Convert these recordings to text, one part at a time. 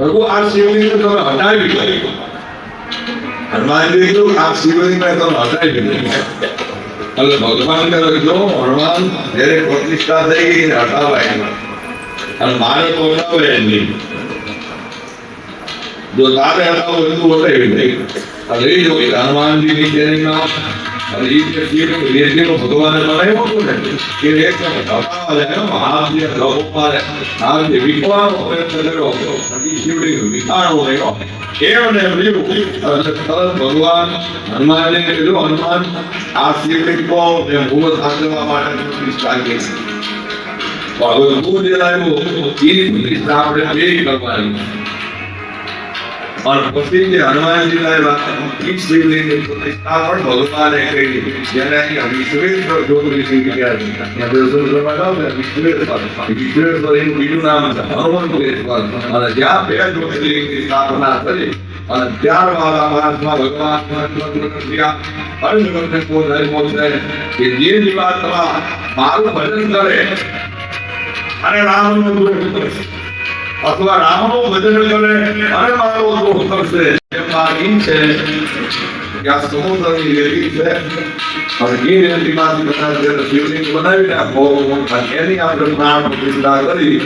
પ્રભુ આ શિવલિંગ તમે હટાવી દો. હનુમાનજી કીધું આ શિવલિંગ તમે હટાવી દો. એટલે ભગવાન કહે જો હનુમાન જયારે પ્રતિષ્ઠા થઈ ગઈ ને હટાવાય અને મારે તો હટાવે નહીં. જો તારે હટાવો એટલું હટાવી દે. અને એ જો હનુમાનજી ની ટ્રેનિંગમાં અને એ જે શિવલિંગ ભગવાને બનાવ્યો હતું ને એ એકદમ હટાવવા જાય હાથ જે ગભો મારે હાથ જે વિખવાનો કર્યો શિવલિંગ વિખાણો રહ્યો એમને ભગવાન હનુમાનને કીધું હનુમાન આ શિવલિંગ કો ભૂત સાચવવા માટે પ્રતિષ્ઠા કરી. હવે ભૂત જે લાવ્યો એની પ્રતિષ્ઠા આપણે બે કરવાની. અને પછી જે હનુમાનજી લાવ્યા એ શિવલિંગની પ્રતિષ્ઠા પણ ભગવાને કરી. જેને વિશ્વેશ્વર જ્યોતિષી કહેવાય. ત્યાં દર્શન કરવા વિશ્વેશ્વર એનું બીજું નામ છે હનુમંતેશ્વર. અને જ્યાં બે જ્યોતિર્લિંગની સ્થાપના કરી અને ત્યારબાદ આ માસમાં ભગવાન કે જે જીવાત્મા મારું ભજન કરે અને રામનું દ્રોહ કરશે અથવા રામનું ભજન કરે અને મારો દ્રોહ કરશે એમાં એ છે કે આ સમુદ્રની રેતી છે અને એ રેતીમાંથી બધા શિવલિંગ બનાવી નાખો અને એની આપણે પ્રાણ પ્રતિષ્ઠા કરી.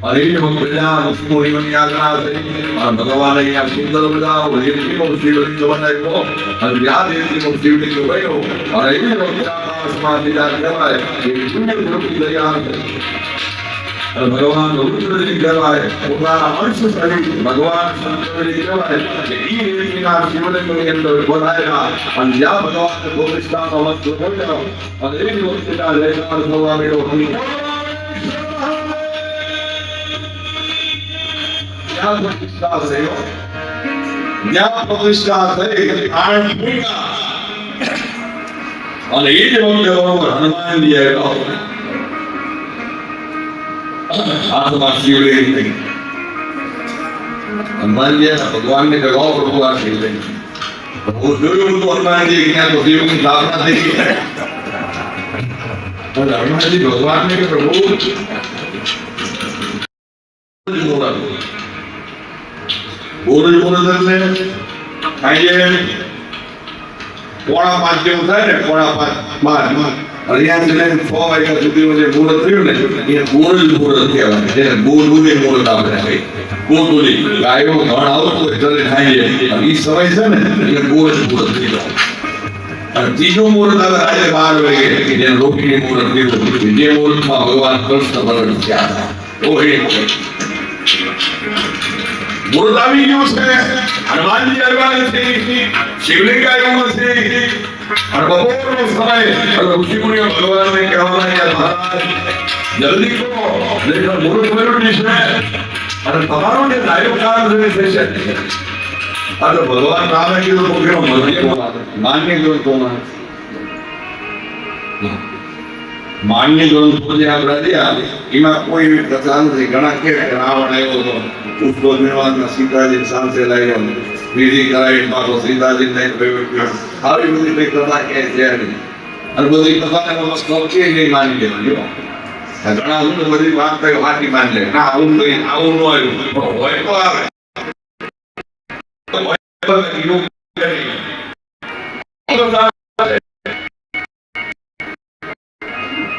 અને એ બધા મુસ્લિમોની આજ્ઞા થઈ અને ભગવાને અહીંયા સુંદર બધા રેતીનો શિવલિંગ બનાવ્યો અને જ્યાં રેતીનો શિવલિંગ બન્યો અને એ આકાશમાંથી જ્યાં કહેવાય એ પુણ્યવૃત્તિ તૈયાર થઈ. ભગવાન રુદ્રજી કહેવાય પોતાના અંશ સહિત ભગવાન શંકરજી કહેવાય કે એ રેતીના શિવલિંગની અંદર બનાવ્યા અને જ્યાં ભગવાન પ્રતિષ્ઠાનો વસ્તુ બોલ્યો અને એ વસ્તુના જયકાર થવા મળ્યો. જ્યાં પ્રતિષ્ઠા થયો જ્યાં પ્રતિષ્ઠા થઈ અને એ જ વખતે હનુમાનજી આવ્યા હાથમાં શિવલિંગ થઈ. હનુમાનજી ભગવાનને કહ્યું પ્રભુ આ શિવલિંગ હું જોયું તો હનુમાનજી ક્યાં તો શિવલિંગ સ્થાપના થઈ ગઈ. હનુમાનજી ભગવાનને કે પ્રભુ બોરજ બોરજને આજે 4:30 જેવું થાય ને 4:30 અહીંયા લઈને 6 વાગ્યા સુધીનું જે મુહૂર્ત થયું ને એ બોરજ મુહૂર્ત કહેવાય. જેને ગોધુલી મુહૂર્ત આપણે કહીએ. ગોધુલી ગાયો ઘણ આવતો હોય ત્યારે ખાઈ જાય એ સમય છે ને એટલે બોરજ મુહૂર્ત થઈ જાય. અને ત્રીજું મુહૂર્ત આવે આજે 12 વાગે જેને રોકીની મુહૂર્ત થયું જે મુહૂર્તમાં ભગવાન કૃષ્ણ પ્રગટ થયા હતા. તો એ મુહૂર્ત આવી ગયું છે. હનુમાનજી આવ્યા નથી, શિવલિંગ આવ્યું નથી અને બપોરનો સમય એટલે ઋષિમુનિઓ ભગવાનને કહેવા લાગ્યા મહારાજ જલ્દી કરો લેકિન મુહૂર્ત થયું છે અને તમારો જે લાઈવ કામ થશે. આ તો ભગવાન રામે કીધું તો કેવો માન્ય ગ્રંથો માન્ય ગ્રંથો જે આપણા રહ્યા એમાં કોઈ એવી કથા નથી. ઘણા કે રાવણ આવ્યો હતો પુષ્પો નિર્વાણમાં સીતાજી સાથે લાવ્યો વિધિ કરાવી પાછો સીતાજી આવી બધી કઈ કથા કે છે અને બધી કથાને સૌથી નહીં માની લેવાની. ઘણા હું બધી વાત કઈ વાતી માની લે ના આવું કઈ આવું ન આવ્યું હોય તો આવે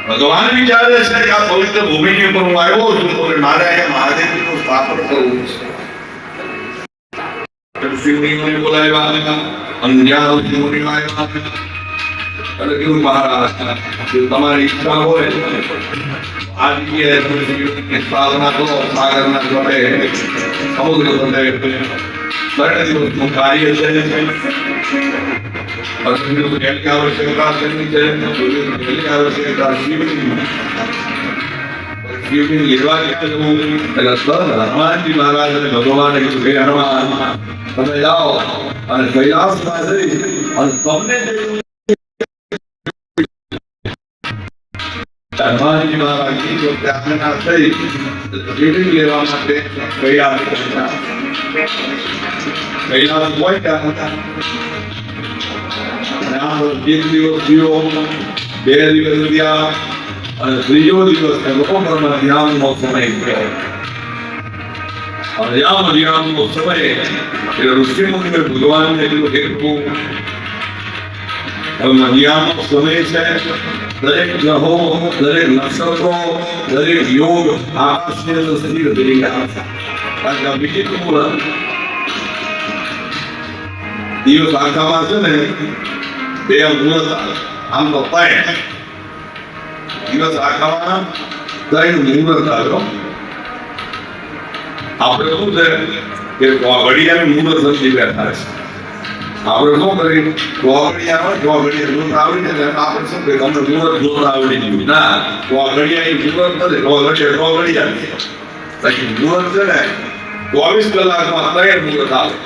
ભગવાન વિચારે છે કે આ પવિત્ર ભૂમિની ઉપર હું આવ્યો છું અને મારે અહીંયા મહાદેવજીનું સ્થાપન કરવું છે. શિવલિંગને બોલાવ્યા અને જ્યાં ઋષિમુનિઓ આવ્યા એટલે કેવું મહારાજ તમારી ઈચ્છા હોય આ જગ્યાએ તમે શિવલિંગની સ્થાપના કરો. સાગરના જોડે સમુદ્ર જોડે 3 દિવસનું કાર્ય છે. આવશ્યકતા શિવલિંગ લેવા જવું એટલે હનુમાનજી મહારાજ અને ભગવાને કીધું કે હનુમાન તમે જાઓ અને કૈલાસમાં જઈ અને તમને હનુમાનજી મહારાજ કીધું કે આજ્ઞા થઈ શિવલિંગ લેવા માટે કૈલાસ પહોંચ્યા હતા. એક દિવસ થયો, 2 દિવસ થયા અને ત્રીજો દિવસ બપોરના ધ્યાનનો સમય થયો. અને યામનો સમય એટલે ઋષિમુનિએ ભગવાનને કીધું કે તું યામનો સમય છે, દરેક ગ્રહો, દરેક નક્ષત્રો, દરેક યોગ આકાશની અંદર સ્થિર થઈ ગયા છે. કારણ કે આ બીજી મુહૂર્ત દિવસ આખામાં છે ને બે મુહૂર્ત આમ તો ત્રણ દિવસ આખામાં 3 મુહૂર્ત આવ્યો. આપણે શું છે કે ઘડિયાળની મુહૂર્ત સમજી બેઠા છે. આપણે શું કરી ઘડિયાળ દૂધ આવડી જાય આપણે શું કરીએ અમને મુહૂર્ત દૂધ આવડી ગયું ના ઘડિયાળની મુહૂર્ત નથી ઘડિયાળ પછી મુહૂર્ત છે ને 24 કલાકમાં 3 મુહૂર્ત આવે.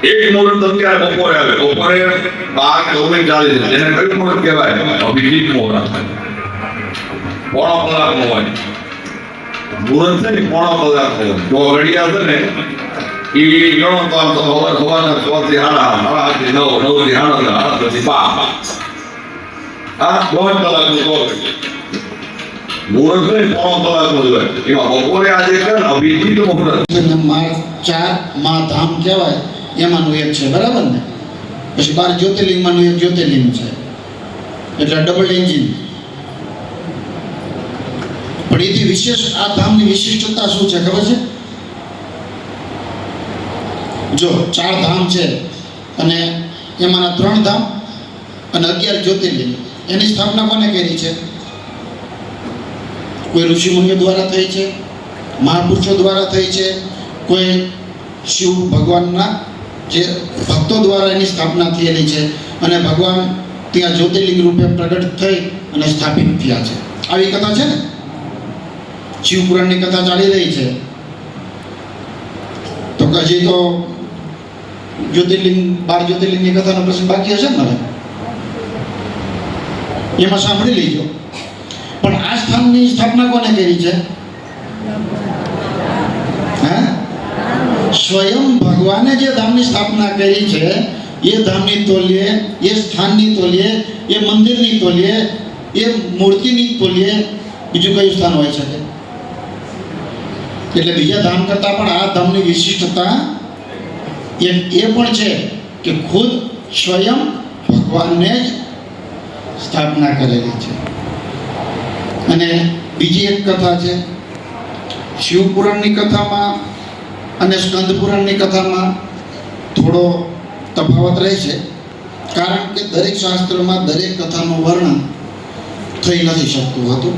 એક મુહૂર્ત અત્યારે બપોરે આવે, બપોરે 12:40 જેને કયું મુહૂર્ત કહેવાય? અભિજીત મુહૂર્ત. પોણો કલાકનો હોય મુહૂર્ત છે ને, પોણો કલાકનો હોય. જો ઘડિયાળ છે ને એ ગણો તો આમ તો સવારના 6 થી 8, 9 થી 8, 10 થી 12 આ 2 કલાકનું મુહૂર્ત છે ને, પોણો કલાકનું જ હોય. એમાં બપોરે આજે છે ને અભિજીત મુહૂર્ત. માર્ગ 4 મહાધામ કહેવાય એમાંનું એક છે, બરાબર ને? પછી 12 જ્યોતિર્લિંગમાંનું એક જ્યોતિર્લિંગ છે, એટલે ડબલ એન્જિન. પણ એથી વિશેષ આ ધામની વિશિષ્ટતા શું છે ખબર છે? જો 4 ધામ છે અને એમાંના 3 ધામ અને 11 જ્યોતિર્લિંગ, એની સ્થાપના કોને કરી છે? કોઈ ઋષિમુનિઓ દ્વારા થઈ છે, મહાપુરુષો દ્વારા થઈ છે, કોઈ શિવ ભગવાનના જે ભક્તો દ્વારા એની સ્થાપના થયેલી છે અને ભગવાન ત્યાં જ્યોતિર્લિંગ રૂપે પ્રગટ થઈ અને સ્થાપિત થયા છે. આવી કથા છે ને, શિવપુરાણની કથા ચાલી રહી છે. તો હજી તો જ્યોતિર્લિંગ 12 જ્યોતિર્લિંગની કથાનો પ્રસંગ બાકી હશે ને, એમાં સાંભળી લેજો. પણ આ સ્થાનની સ્થાપના કોને કરી છે? સ્વયં ભગવાને જે ધામની સ્થાપના કરી છે એ ધામની તોલ્યે, એ સ્થાનની તોલ્યે, એ મંદિરની તોલ્યે, એ મૂર્તિની તોલ્યે બીજું કયું સ્થાન હોઈ શકે? એટલે બીજા ધામ કરતાં પણ આ ધામની વિશિષ્ટતા એ પણ છે કે ખુદ સ્વયં ભગવાનને જ સ્થાપના કરેલી છે. અને બીજી એક કથા છે શિવપુરાણની કથામાં અને સ્કંદ પુરાણની કથામાં થોડો તફાવત રહે છે, કારણ કે દરેક શાસ્ત્રમાં દરેક કથાનું વર્ણન થઈ નથી શકતું હતું.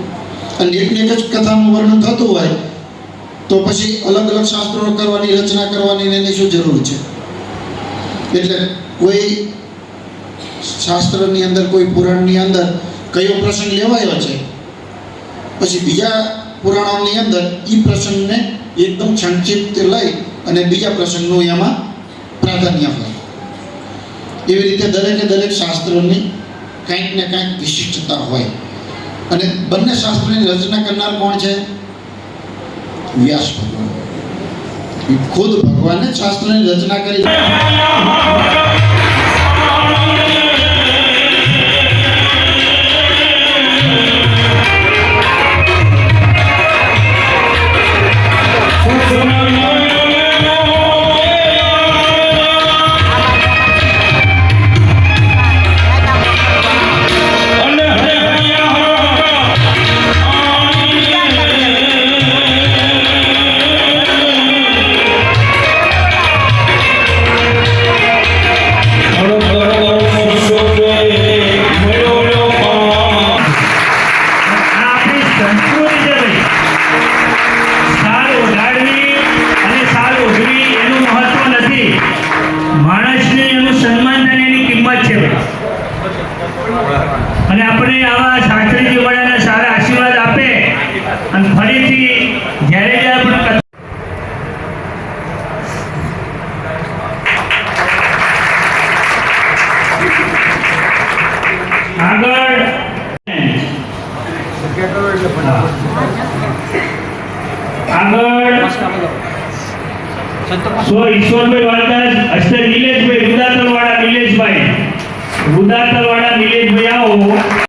અને એકને એક જ કથાનું વર્ણન થતું હોય તો પછી અલગ અલગ શાસ્ત્રો કરવાની, રચના કરવાની એની શું જરૂર છે? એટલે કોઈ શાસ્ત્રની અંદર, કોઈ પુરાણની અંદર કયો પ્રસંગ લેવાયો છે, પછી બીજા પુરાણોની અંદર એ પ્રસંગને એકદમ સંક્ષિપ્ત લઈ અને બીજા પ્રસંગનું એમાં પ્રાધાન્ય હોય. એવી રીતે દરેક શાસ્ત્રોની કંઈક ને કંઈક વિશિષ્ટતા હોય. અને બંને શાસ્ત્રોની રચના કરનાર કોણ છે? વ્યાસ ભગવાન. ખુદ ભગવાને શાસ્ત્રોની રચના કરી. અને આપણે આવા શાસ્ત્રીજી વડાના સારા આશીર્વાદ આપે અને ફરીથી જ્યારે પણ આગળ ઈશ્વરભાઈ વાળદાસ, અસ્તર નિલેશભાઈ, રૂદાતલવાડા નિલેશભાઈ, આવો.